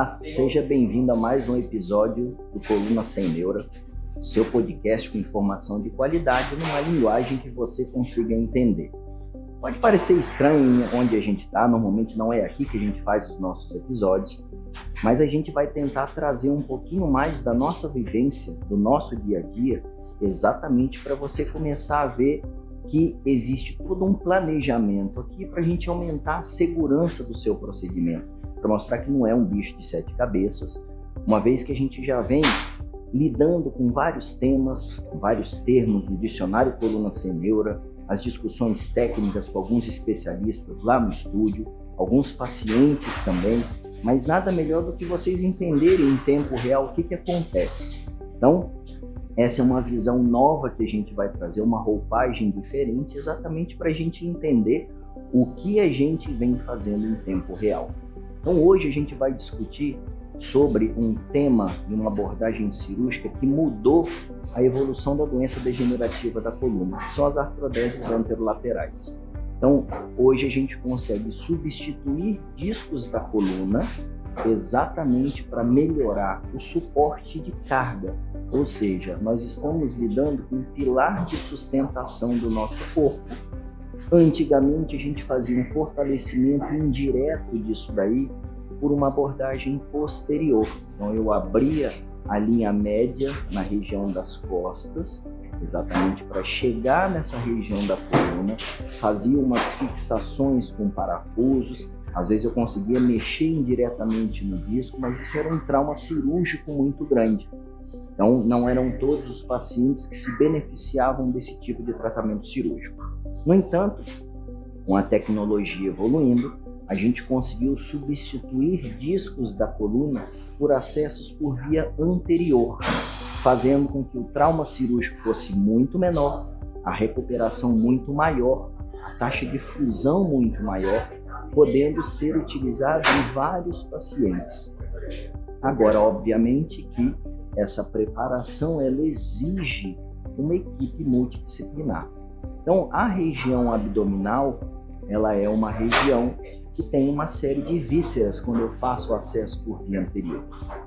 Olá, seja bem-vindo a mais um episódio do Coluna Sem Neura, seu podcast com informação de qualidade numa linguagem que você consiga entender. Pode parecer estranho onde a gente está, normalmente não é aqui que a gente faz os nossos episódios, mas a gente vai tentar trazer um pouquinho mais da nossa vivência, do nosso dia a dia, exatamente para você começar a ver que existe todo um planejamento aqui para a gente aumentar a segurança do seu procedimento, para mostrar que não é um bicho de 7 cabeças, uma vez que a gente já vem lidando com vários temas, vários termos no dicionário Coluna Sem Neura, as discussões técnicas com alguns especialistas lá no estúdio, alguns pacientes também, mas nada melhor do que vocês entenderem em tempo real o que acontece. Então, essa é uma visão nova que a gente vai trazer, uma roupagem diferente, exatamente para a gente entender o que a gente vem fazendo em tempo real. Então hoje a gente vai discutir sobre um tema e uma abordagem cirúrgica que mudou a evolução da doença degenerativa da coluna, que são as artrodeses anterolaterais. Então hoje a gente consegue substituir discos da coluna exatamente para melhorar o suporte de carga, ou seja, nós estamos lidando com um pilar de sustentação do nosso corpo. Antigamente a gente fazia um fortalecimento indireto disso daí por uma abordagem posterior. Então eu abria a linha média na região das costas, exatamente para chegar nessa região da coluna, fazia umas fixações com parafusos, às vezes eu conseguia mexer indiretamente no disco, mas isso era um trauma cirúrgico muito grande. Então não eram todos os pacientes que se beneficiavam desse tipo de tratamento cirúrgico. No entanto, com a tecnologia evoluindo, a gente conseguiu substituir discos da coluna por acessos por via anterior, fazendo com que o trauma cirúrgico fosse muito menor, a recuperação muito maior, a taxa de fusão muito maior, podendo ser utilizado em vários pacientes. Agora, obviamente que essa preparação ela exige uma equipe multidisciplinar. Então, a região abdominal, ela é uma região que tem uma série de vísceras quando eu faço o acesso por via anterior.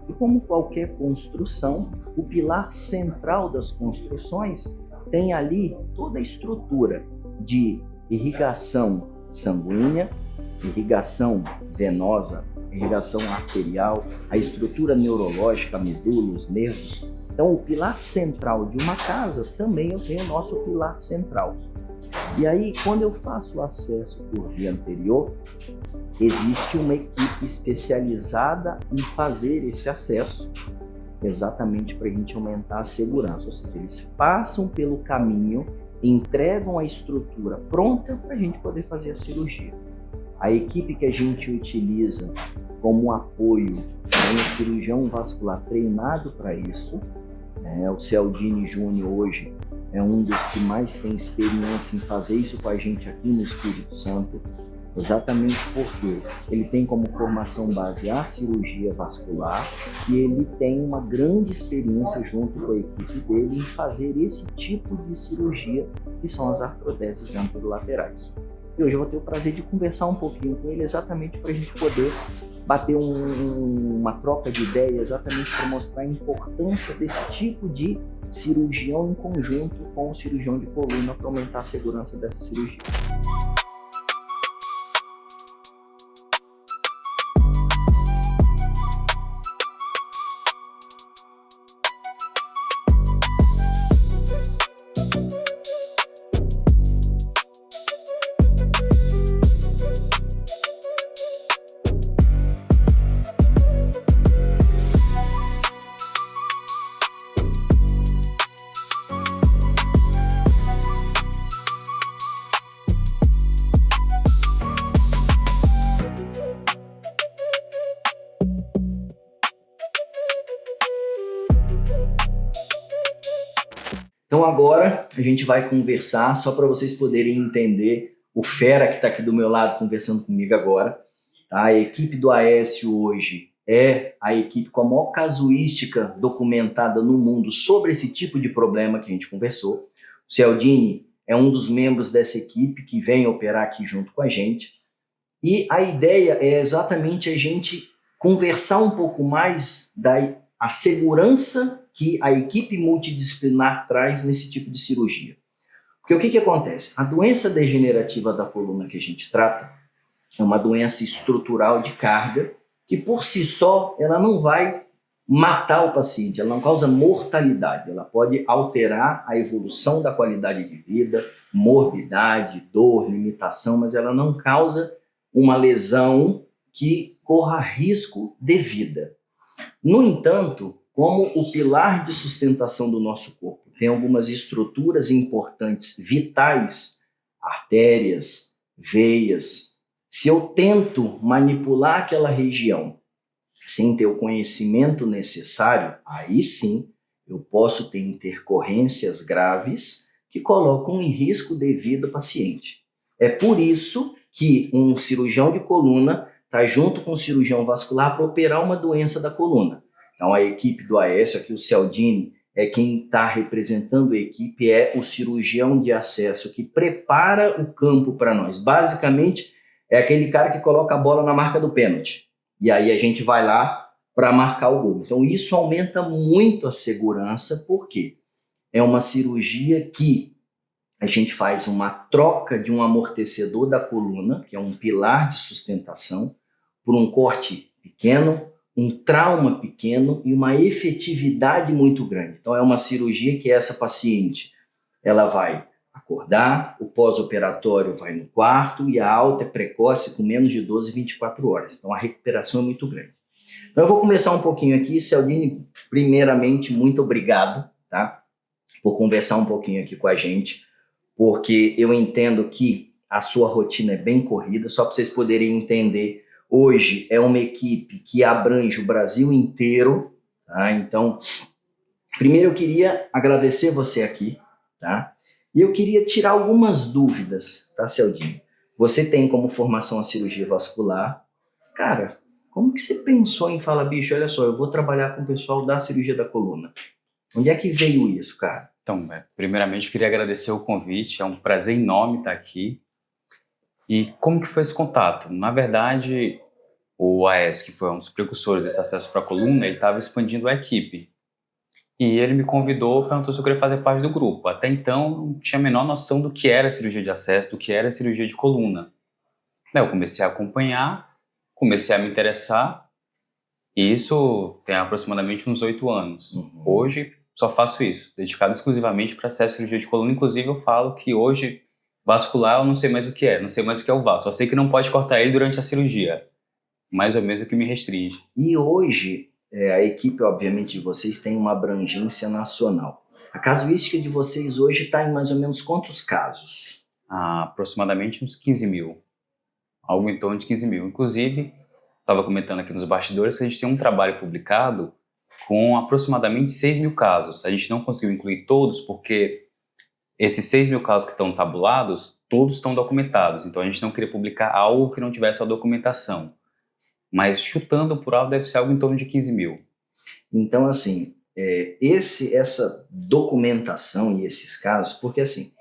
E como qualquer construção, o pilar central das construções tem ali toda a estrutura de irrigação sanguínea, irrigação venosa, irrigação arterial, a estrutura neurológica, a medula, os nervos. Então, o pilar central de uma casa também eu tenho o nosso pilar central. E aí, quando eu faço o acesso por via anterior, existe uma equipe especializada em fazer esse acesso, exatamente para a gente aumentar a segurança. Ou seja, eles passam pelo caminho, entregam a estrutura pronta para a gente poder fazer a cirurgia. A equipe que a gente utiliza como apoio é um cirurgião vascular treinado para isso. O Cialdini Júnior hoje é um dos que mais tem experiência em fazer isso com a gente aqui no Espírito Santo, exatamente porque ele tem como formação base a cirurgia vascular e ele tem uma grande experiência junto com a equipe dele em fazer esse tipo de cirurgia que são as artrodeses anterolaterais. E hoje eu vou ter o prazer de conversar um pouquinho com ele exatamente para a gente poder bater uma troca de ideia exatamente para mostrar a importância desse tipo de cirurgião em conjunto com o cirurgião de coluna para aumentar a segurança dessa cirurgia. Então agora a gente vai conversar, só para vocês poderem entender o fera que está aqui do meu lado conversando comigo agora. Tá? A equipe do Aécio hoje é a equipe com a maior casuística documentada no mundo sobre esse tipo de problema que a gente conversou. O Cialdini é um dos membros dessa equipe que vem operar aqui junto com a gente. E a ideia é exatamente a gente conversar um pouco mais da a segurança que a equipe multidisciplinar traz nesse tipo de cirurgia. Porque o que acontece? A doença degenerativa da coluna que a gente trata é uma doença estrutural de carga que, por si só, ela não vai matar o paciente, ela não causa mortalidade, ela pode alterar a evolução da qualidade de vida, morbidade, dor, limitação, mas ela não causa uma lesão que corra risco de vida. No entanto, como o pilar de sustentação do nosso corpo tem algumas estruturas importantes, vitais, artérias, veias, se eu tento manipular aquela região sem ter o conhecimento necessário, aí sim eu posso ter intercorrências graves que colocam em risco de vida o paciente. É por isso que um cirurgião de coluna está junto com o cirurgião vascular para operar uma doença da coluna. Então a equipe do Aécio, aqui o Cialdini, é quem está representando a equipe, é o cirurgião de acesso que prepara o campo para nós. Basicamente, é aquele cara que coloca a bola na marca do pênalti. E aí a gente vai lá para marcar o gol. Então isso aumenta muito a segurança, porque é uma cirurgia que a gente faz uma troca de um amortecedor da coluna, que é um pilar de sustentação, por um corte pequeno, um trauma pequeno e uma efetividade muito grande. Então é uma cirurgia que essa paciente ela vai acordar, o pós-operatório vai no quarto e a alta é precoce com menos de 12, 24 horas. Então a recuperação é muito grande. Então eu vou começar um pouquinho aqui. Cialdini, primeiramente, muito obrigado, tá, por conversar um pouquinho aqui com a gente, porque eu entendo que a sua rotina é bem corrida, só para vocês poderem entender. Hoje é uma equipe que abrange o Brasil inteiro, tá? Então, primeiro eu queria agradecer você aqui, tá? E eu queria tirar algumas dúvidas, tá, Cialdini? Você tem como formação a cirurgia vascular. Cara, como que você pensou em falar, bicho, olha só, eu vou trabalhar com o pessoal da cirurgia da coluna? Onde é que veio isso, cara? Então, primeiramente eu queria agradecer o convite, é um prazer enorme estar aqui. E como que foi esse contato? Na verdade, o Aécio, que foi um dos precursores desse acesso para a coluna, ele estava expandindo a equipe. E ele me convidou, perguntou se eu queria fazer parte do grupo. Até então, não tinha a menor noção do que era cirurgia de acesso, do que era cirurgia de coluna. Eu comecei a acompanhar, comecei a me interessar, e isso tem aproximadamente uns 8 anos. Hoje, só faço isso, dedicado exclusivamente para acesso à cirurgia de coluna. Inclusive, eu falo que hoje, vascular, eu não sei mais o que é, não sei mais o que é o vaso. Só sei que não pode cortar ele durante a cirurgia. Mais ou menos o que me restringe. E hoje, a equipe, obviamente, de vocês tem uma abrangência nacional. A casuística de vocês hoje está em mais ou menos quantos casos? Aproximadamente uns 15 mil. Algo em torno de 15 mil. Inclusive, estava comentando aqui nos bastidores que a gente tem um trabalho publicado com aproximadamente 6 mil casos. A gente não conseguiu incluir todos porque esses 6 mil casos que estão tabulados, todos estão documentados. Então a gente não queria publicar algo que não tivesse a documentação. Mas chutando por alto deve ser algo em torno de 15 mil. Então, assim, essa documentação e esses casos, porque assim,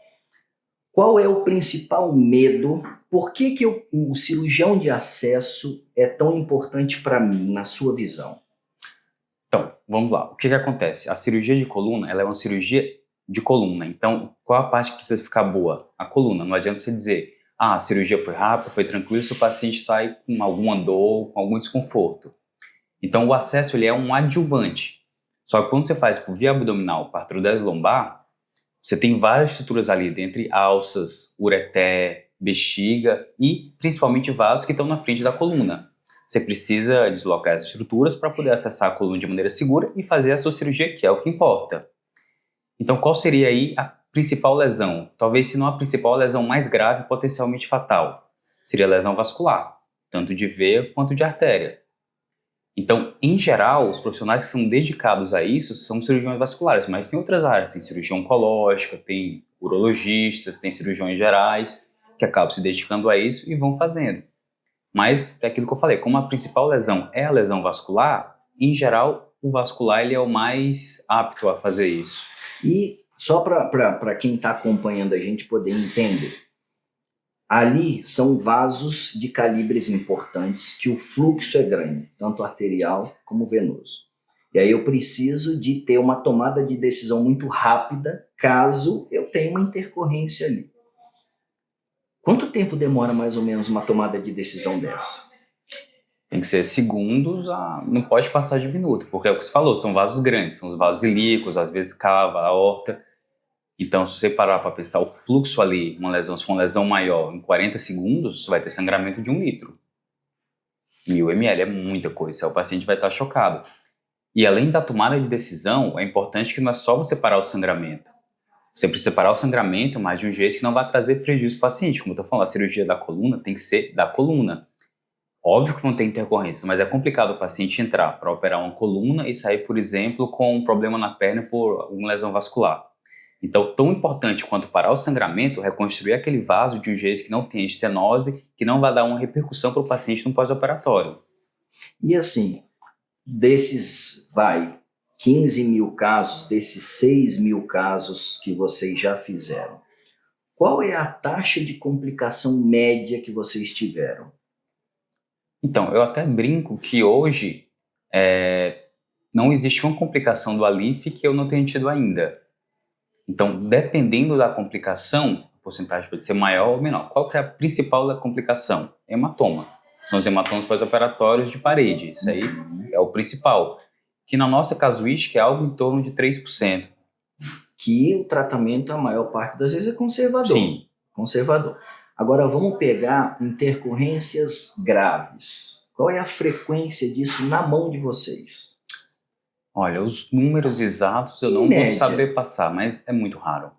qual é o principal medo? Por que o cirurgião de acesso é tão importante para mim, na sua visão? Então, vamos lá. O que acontece? A cirurgia de coluna, ela é uma cirurgia de coluna. Então, qual a parte que precisa ficar boa? A coluna. Não adianta você dizer, a cirurgia foi rápida, foi tranquila, se o paciente sai com alguma dor, com algum desconforto. Então, o acesso ele é um adjuvante. Só que quando você faz por via abdominal, para artrodese lombar, você tem várias estruturas ali, dentre alças, ureter, bexiga e principalmente vasos que estão na frente da coluna. Você precisa deslocar essas estruturas para poder acessar a coluna de maneira segura e fazer a sua cirurgia, que é o que importa. Então, qual seria aí a principal lesão? Talvez, se não a principal, a lesão mais grave e potencialmente fatal. Seria a lesão vascular, tanto de veia quanto de artéria. Então, em geral, os profissionais que são dedicados a isso são cirurgiões vasculares, mas tem outras áreas, tem cirurgia oncológica, tem urologistas, tem cirurgiões gerais, que acabam se dedicando a isso e vão fazendo. Mas, é aquilo que eu falei, como a principal lesão é a lesão vascular, em geral, o vascular ele é o mais apto a fazer isso. E só para quem está acompanhando a gente poder entender, Ali são vasos de calibres importantes que o fluxo é grande, tanto arterial como venoso. E aí eu preciso de ter uma tomada de decisão muito rápida caso eu tenha uma intercorrência ali. Quanto tempo demora mais ou menos uma tomada de decisão dessa? Tem que ser segundos, não pode passar de minuto, porque é o que você falou, são vasos grandes, são os vasos ilíquos, às vezes cava, a aorta. Então, se você parar para pensar o fluxo ali, uma lesão, se for uma lesão maior, em 40 segundos, você vai ter sangramento de 1 litro. 1.000 ml é muita coisa, o paciente vai estar chocado. E além da tomada de decisão, é importante que não é só você parar o sangramento. Você precisa parar o sangramento, mas de um jeito que não vai trazer prejuízo para o paciente. Como eu estou falando, a cirurgia da coluna tem que ser da coluna. Óbvio que vão ter intercorrências, mas é complicado o paciente entrar para operar uma coluna e sair, por exemplo, com um problema na perna por uma lesão vascular. Então, tão importante quanto parar o sangramento, reconstruir aquele vaso de um jeito que não tenha estenose, que não vai dar uma repercussão para o paciente no pós-operatório. E assim, desses, 15 mil casos, desses 6 mil casos que vocês já fizeram, qual é a taxa de complicação média que vocês tiveram? Então, eu até brinco que hoje não existe uma complicação do ALIF que eu não tenha tido ainda. Então, dependendo da complicação, a porcentagem pode ser maior ou menor. Qual que é a principal da complicação? Hematoma. São os hematomas pós-operatórios de parede. Isso aí é o principal. Que na nossa casuística é algo em torno de 3%. Que o tratamento, a maior parte das vezes, é conservador. Sim. Conservador. Agora, vamos pegar intercorrências graves. Qual é a frequência disso na mão de vocês? Olha, os números exatos eu não vou saber passar, mas é muito raro.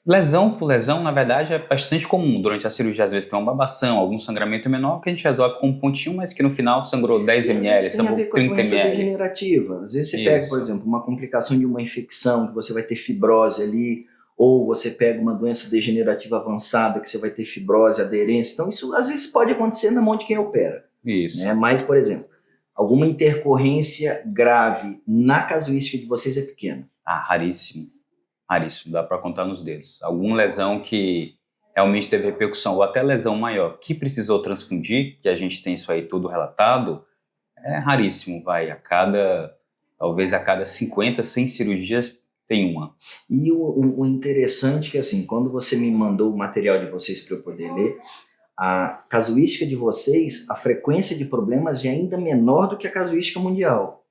Lesão por lesão, na verdade, é bastante comum. Durante a cirurgia, às vezes tem uma babação, algum sangramento menor, que a gente resolve com um pontinho, mas que no final sangrou 10 ml, sangrou 30 ml. Degenerativa. Às vezes você pega, por exemplo, uma complicação de uma infecção, que você vai ter fibrose ali, ou você pega uma doença degenerativa avançada, que você vai ter fibrose, aderência. Então, isso às vezes pode acontecer na mão de quem opera. Isso. Né? Mas, por exemplo, alguma intercorrência grave na casuística de vocês é pequena? Raríssimo. Raríssimo, dá para contar nos dedos. Alguma lesão que realmente teve repercussão, ou até lesão maior, que precisou transfundir, que a gente tem isso aí tudo relatado, é raríssimo, talvez a cada 50, 100 cirurgias tem uma. E o interessante é que, assim, quando você me mandou o material de vocês para eu poder ler, a casuística de vocês, a frequência de problemas é ainda menor do que a casuística mundial.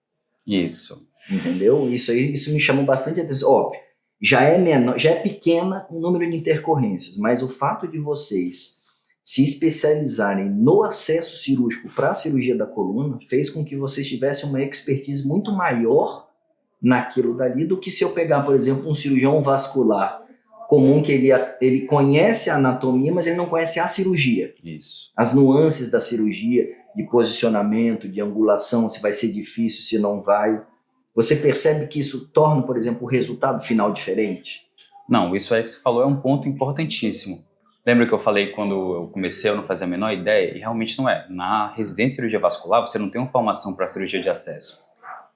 Isso. Entendeu? Isso me chamou bastante atenção. Óbvio, já é menor, já é pequena o número de intercorrências, mas o fato de vocês se especializarem no acesso cirúrgico para a cirurgia da coluna fez com que vocês tivessem uma expertise muito maior naquilo dali do que se eu pegar, por exemplo, um cirurgião vascular comum, que ele conhece a anatomia, mas ele não conhece a cirurgia. Isso. As nuances da cirurgia, de posicionamento, de angulação, se vai ser difícil, se não vai. Você percebe que isso torna, por exemplo, o resultado final diferente? Não, isso aí que você falou é um ponto importantíssimo. Lembra que eu falei quando eu comecei, eu não fazia a menor ideia? E realmente não é. Na residência de cirurgia vascular, você não tem uma formação para cirurgia de acesso.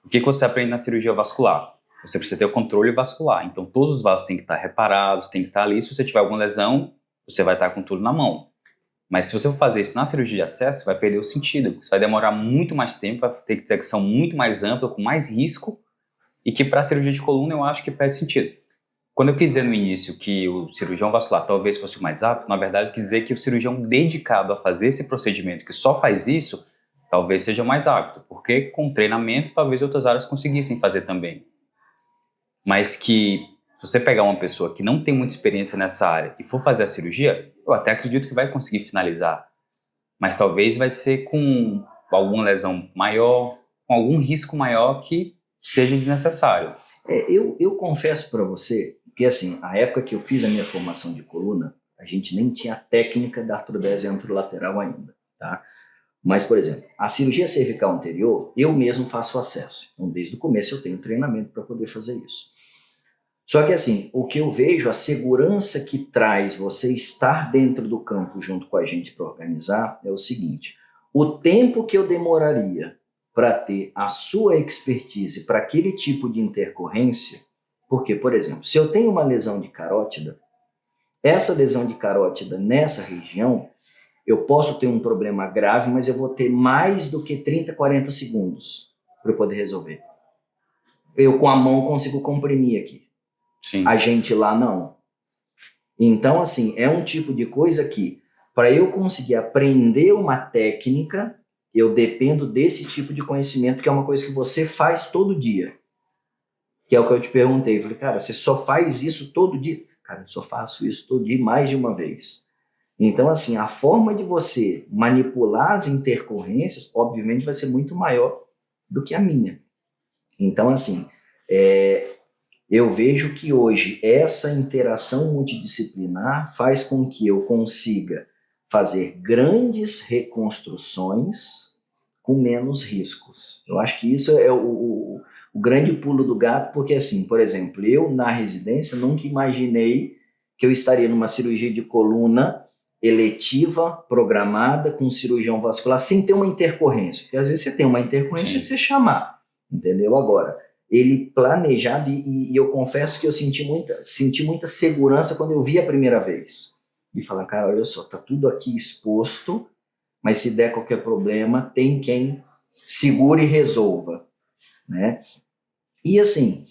O que você aprende na cirurgia vascular? Você precisa ter o controle vascular. Então, todos os vasos têm que estar reparados, têm que estar ali. Se você tiver alguma lesão, você vai estar com tudo na mão. Mas se você for fazer isso na cirurgia de acesso, vai perder o sentido. Você vai demorar muito mais tempo, vai ter que ter execução muito mais ampla, com mais risco, e que para a cirurgia de coluna eu acho que perde sentido. Quando eu quis dizer no início que o cirurgião vascular talvez fosse o mais apto, na verdade eu quis dizer que o cirurgião dedicado a fazer esse procedimento, que só faz isso, talvez seja o mais apto, porque com treinamento talvez outras áreas conseguissem fazer também. Mas que se você pegar uma pessoa que não tem muita experiência nessa área e for fazer a cirurgia, eu até acredito que vai conseguir finalizar. Mas talvez vai ser com alguma lesão maior, com algum risco maior que seja desnecessário. Eu confesso para você que, assim, a época que eu fiz a minha formação de coluna, a gente nem tinha a técnica da artrodese anterolateral ainda, tá? Mas, por exemplo, a cirurgia cervical anterior, eu mesmo faço acesso. Então, desde o começo eu tenho treinamento para poder fazer isso. Só que, assim, o que eu vejo, a segurança que traz você estar dentro do campo junto com a gente para organizar é o seguinte: o tempo que eu demoraria para ter a sua expertise para aquele tipo de intercorrência, porque, por exemplo, se eu tenho uma lesão de carótida, essa lesão de carótida nessa região, eu posso ter um problema grave, mas eu vou ter mais do que 30, 40 segundos para eu poder resolver. Eu com a mão consigo comprimir aqui. Sim. A gente lá não. Então, assim, é um tipo de coisa que, para eu conseguir aprender uma técnica, eu dependo desse tipo de conhecimento, que é uma coisa que você faz todo dia. Que é o que eu te perguntei. Eu falei, cara, você só faz isso todo dia? Cara, eu só faço isso todo dia mais de uma vez. Então, assim, a forma de você manipular as intercorrências, obviamente, vai ser muito maior do que a minha. Então, assim, eu vejo que hoje essa interação multidisciplinar faz com que eu consiga fazer grandes reconstruções com menos riscos. Eu acho que isso é o grande pulo do gato, porque assim, por exemplo, eu na residência nunca imaginei que eu estaria numa cirurgia de coluna eletiva, programada, com cirurgião vascular, sem ter uma intercorrência. Porque às vezes você tem uma intercorrência que você chamar, entendeu? Agora, ele planejado, e eu confesso que eu senti muita segurança quando eu vi a primeira vez. E falar, cara, olha só, tá tudo aqui exposto, mas se der qualquer problema, tem quem segure e resolva, né? E assim,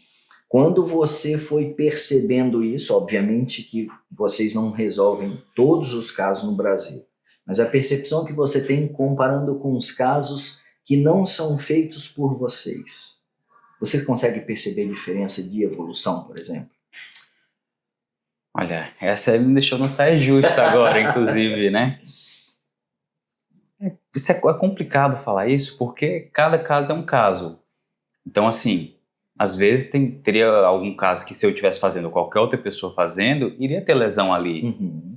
quando você foi percebendo isso, obviamente que vocês não resolvem todos os casos no Brasil, mas a percepção que você tem comparando com os casos que não são feitos por vocês, você consegue perceber a diferença de evolução, por exemplo? Olha, essa me deixou não sair justa agora, inclusive, né? Isso é complicado falar isso, porque cada caso é um caso. Então, assim, às vezes teria algum caso que se eu estivesse fazendo, ou qualquer outra pessoa fazendo, iria ter lesão ali. Uhum.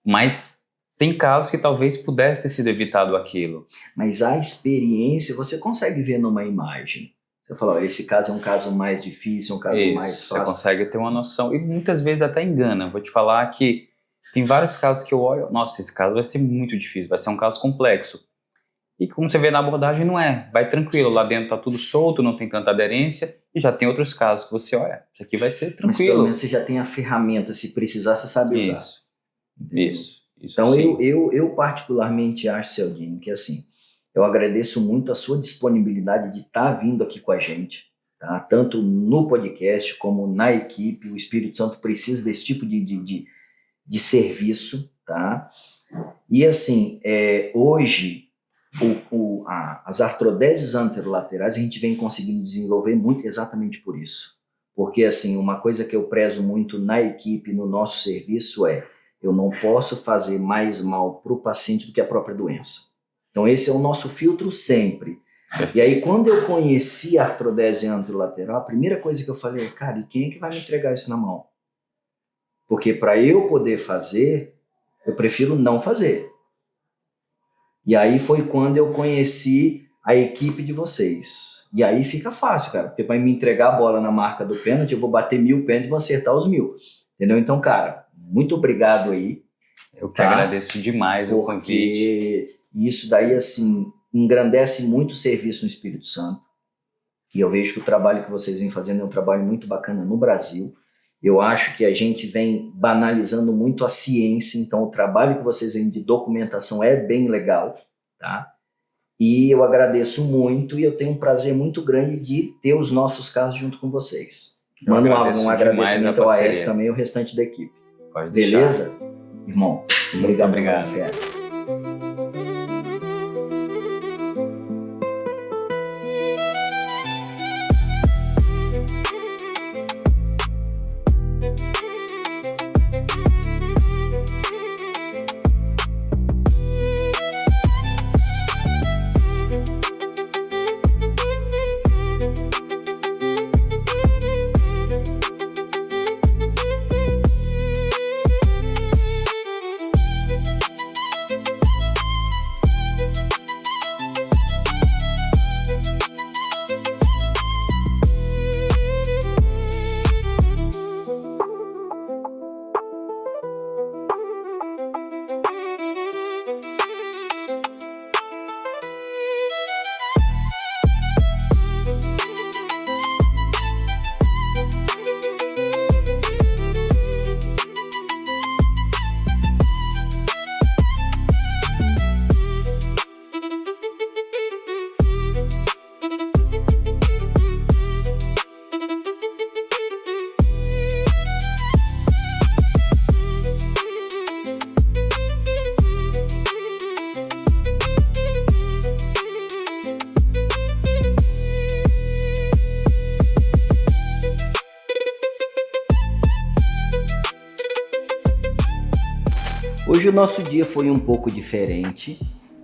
Mas tem casos que talvez pudesse ter sido evitado aquilo. Mas a experiência você consegue ver numa imagem. Você fala, esse caso é um caso mais difícil, um caso mais fácil. Você consegue ter uma noção. E muitas vezes até engana. Vou te falar que tem vários casos que eu olho, nossa, esse caso vai ser muito difícil, vai ser um caso complexo. E como você vê na abordagem, não é. Vai tranquilo, lá dentro tá tudo solto, não tem tanta aderência. E já tem outros casos que você olha, isso aqui vai ser tranquilo. Mas pelo menos você já tem a ferramenta, se precisar, você sabe usar. Isso. Então eu particularmente acho, Celdinho, que assim, eu agradeço muito a sua disponibilidade de estar vindo aqui com a gente, tá? Tanto no podcast como na equipe. O Espírito Santo precisa desse tipo de serviço, tá? E assim, hoje, as artrodeses anterolaterais a gente vem conseguindo desenvolver muito exatamente por isso. Porque assim, uma coisa que eu prezo muito na equipe, no nosso serviço eu não posso fazer mais mal para o paciente do que a própria doença. Então esse é o nosso filtro sempre. E aí quando eu conheci a artrodese anterolateral, a primeira coisa que eu falei, cara, e quem é que vai me entregar isso na mão? Porque para eu poder fazer, eu prefiro não fazer. E aí foi quando eu conheci a equipe de vocês. E aí fica fácil, cara, porque para me entregar a bola na marca do pênalti, eu vou bater 1000 pênaltis e vou acertar os 1000. Entendeu? Então, cara, muito obrigado aí. Eu que agradeço demais o convite. Isso daí, assim, engrandece muito o serviço no Espírito Santo. E eu vejo que o trabalho que vocês vêm fazendo é um trabalho muito bacana no Brasil. Eu acho que a gente vem banalizando muito a ciência, então o trabalho que vocês vêm de documentação é bem legal, tá? E eu agradeço muito e eu tenho um prazer muito grande de ter os nossos casos junto com vocês. Mando um agradecimento ao Aécio também e o restante da equipe. Pode deixar. Beleza? Irmão, muito obrigado. Hoje o nosso dia foi um pouco diferente.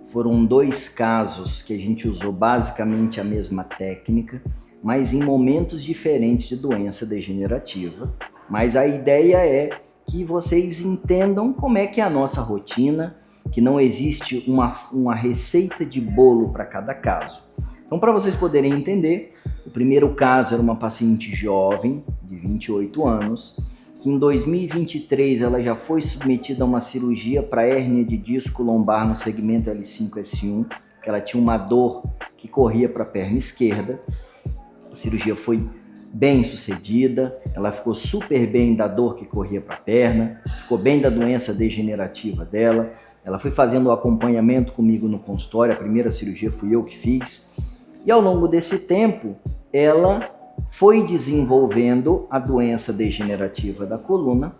Foram 2 casos que a gente usou basicamente a mesma técnica, mas em momentos diferentes de doença degenerativa. Mas a ideia é que vocês entendam como é que é a nossa rotina, que não existe uma receita de bolo para cada caso. Então, para vocês poderem entender, o primeiro caso era uma paciente jovem, de 28 anos, que em 2023 ela já foi submetida a uma cirurgia para hérnia de disco lombar no segmento L5-S1, que ela tinha uma dor que corria para a perna esquerda. A cirurgia foi bem sucedida, ela ficou super bem da dor que corria para a perna, ficou bem da doença degenerativa dela. Ela foi fazendo o acompanhamento comigo no consultório, a primeira cirurgia fui eu que fiz. E ao longo desse tempo, ela foi desenvolvendo a doença degenerativa da coluna,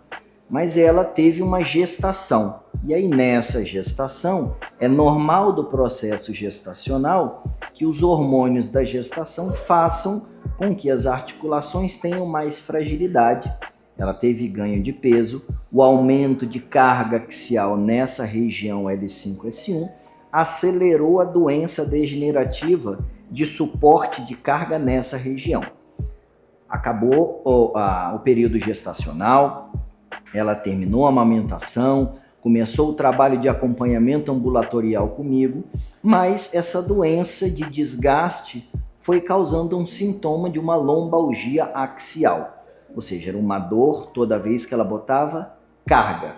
mas ela teve uma gestação. E aí nessa gestação, é normal do processo gestacional que os hormônios da gestação façam com que as articulações tenham mais fragilidade. Ela teve ganho de peso, o aumento de carga axial nessa região L5-S1 acelerou a doença degenerativa de suporte de carga nessa região. Acabou o período gestacional, ela terminou a amamentação, começou o trabalho de acompanhamento ambulatorial comigo, mas essa doença de desgaste foi causando um sintoma de uma lombalgia axial, ou seja, era uma dor toda vez que ela botava carga.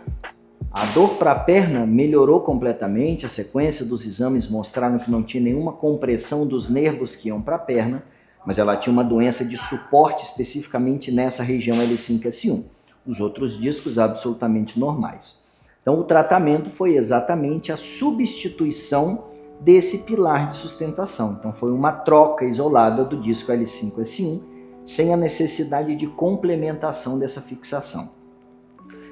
A dor para a perna melhorou completamente, a sequência dos exames mostraram que não tinha nenhuma compressão dos nervos que iam para a perna, mas ela tinha uma doença de suporte especificamente nessa região L5-S1. Os outros discos absolutamente normais. Então o tratamento foi exatamente a substituição desse pilar de sustentação. Então foi uma troca isolada do disco L5-S1, sem a necessidade de complementação dessa fixação.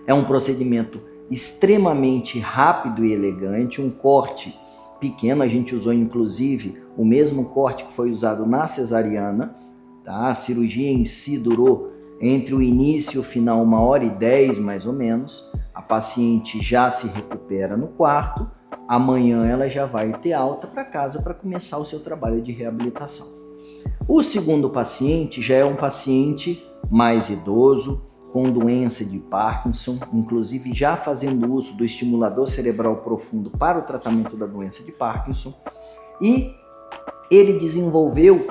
É um procedimento extremamente rápido e elegante, um corte pequeno, a gente usou inclusive o mesmo corte que foi usado na cesariana, tá? A cirurgia em si durou entre o início e o final 1h10 mais ou menos, a paciente já se recupera no quarto, amanhã ela já vai ter alta para casa para começar o seu trabalho de reabilitação. O segundo paciente já é um paciente mais idoso, com doença de Parkinson, inclusive já fazendo uso do estimulador cerebral profundo para o tratamento da doença de Parkinson, e ele desenvolveu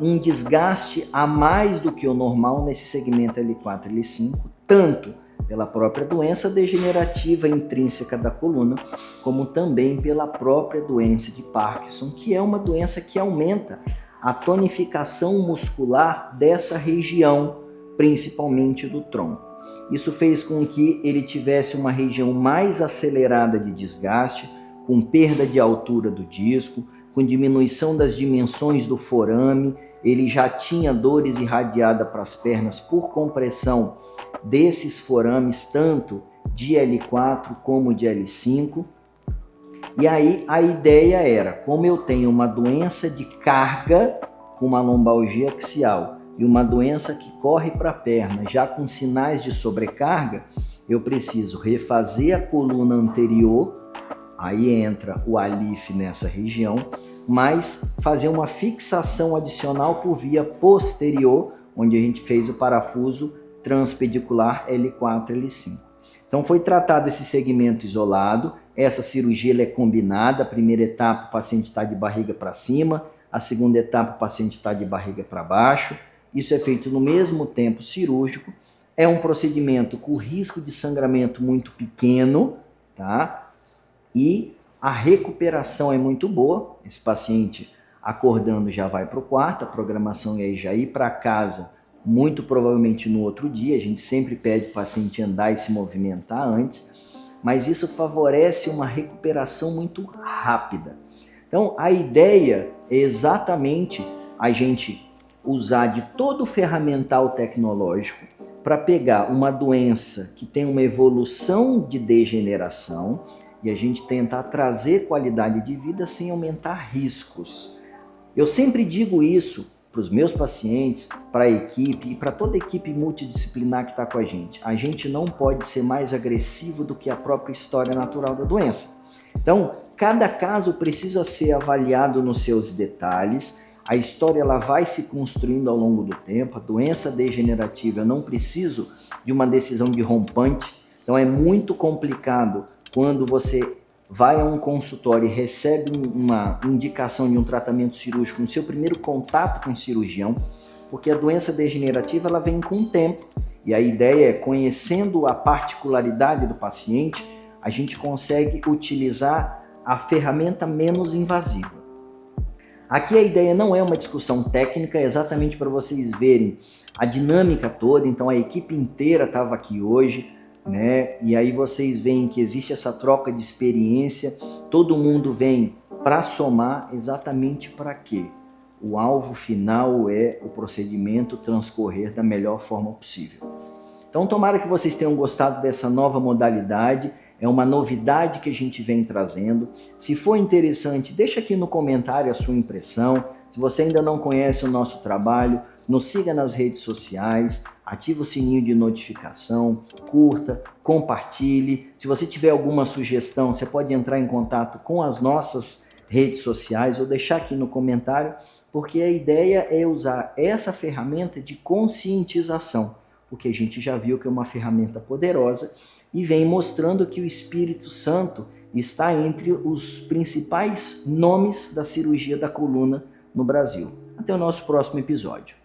um desgaste a mais do que o normal nesse segmento L4 e L5, tanto pela própria doença degenerativa intrínseca da coluna, como também pela própria doença de Parkinson, que é uma doença que aumenta a tonificação muscular dessa região, principalmente do tronco. Isso fez com que ele tivesse uma região mais acelerada de desgaste, com perda de altura do disco, com diminuição das dimensões do forame, ele já tinha dores irradiadas para as pernas por compressão desses forames, tanto de L4 como de L5. E aí a ideia era, como eu tenho uma doença de carga com uma lombalgia axial, e uma doença que corre para a perna já com sinais de sobrecarga, eu preciso refazer a coluna anterior, aí entra o ALIF nessa região, mas fazer uma fixação adicional por via posterior, onde a gente fez o parafuso transpedicular L4 e L5. Então foi tratado esse segmento isolado, essa cirurgia ela é combinada, a primeira etapa o paciente está de barriga para cima, a segunda etapa o paciente está de barriga para baixo. Isso é feito no mesmo tempo cirúrgico, é um procedimento com risco de sangramento muito pequeno, tá? E a recuperação é muito boa, esse paciente acordando já vai para o quarto, a programação é já ir para casa, muito provavelmente no outro dia, a gente sempre pede o paciente andar e se movimentar antes, mas isso favorece uma recuperação muito rápida. Então a ideia é exatamente a gente usar de todo o ferramental tecnológico para pegar uma doença que tem uma evolução de degeneração e a gente tentar trazer qualidade de vida sem aumentar riscos. Eu sempre digo isso para os meus pacientes, para a equipe e para toda a equipe multidisciplinar que está com a gente. A gente não pode ser mais agressivo do que a própria história natural da doença. Então, cada caso precisa ser avaliado nos seus detalhes. A história ela vai se construindo ao longo do tempo. A doença degenerativa, eu não preciso de uma decisão de rompante. Então, é muito complicado quando você vai a um consultório e recebe uma indicação de um tratamento cirúrgico no seu primeiro contato com o cirurgião, porque a doença degenerativa ela vem com o tempo. E a ideia é, conhecendo a particularidade do paciente, a gente consegue utilizar a ferramenta menos invasiva. Aqui a ideia não é uma discussão técnica, é exatamente para vocês verem a dinâmica toda. Então a equipe inteira estava aqui hoje, né? E aí vocês veem que existe essa troca de experiência, todo mundo vem para somar exatamente para quê? O alvo final é o procedimento transcorrer da melhor forma possível. Então tomara que vocês tenham gostado dessa nova modalidade, é uma novidade que a gente vem trazendo. Se for interessante, deixa aqui no comentário a sua impressão. Se você ainda não conhece o nosso trabalho, nos siga nas redes sociais, ative o sininho de notificação, curta, compartilhe. Se você tiver alguma sugestão, você pode entrar em contato com as nossas redes sociais ou deixar aqui no comentário, porque a ideia é usar essa ferramenta de conscientização, porque a gente já viu que é uma ferramenta poderosa e vem mostrando que o Espírito Santo está entre os principais nomes da cirurgia da coluna no Brasil. Até o nosso próximo episódio.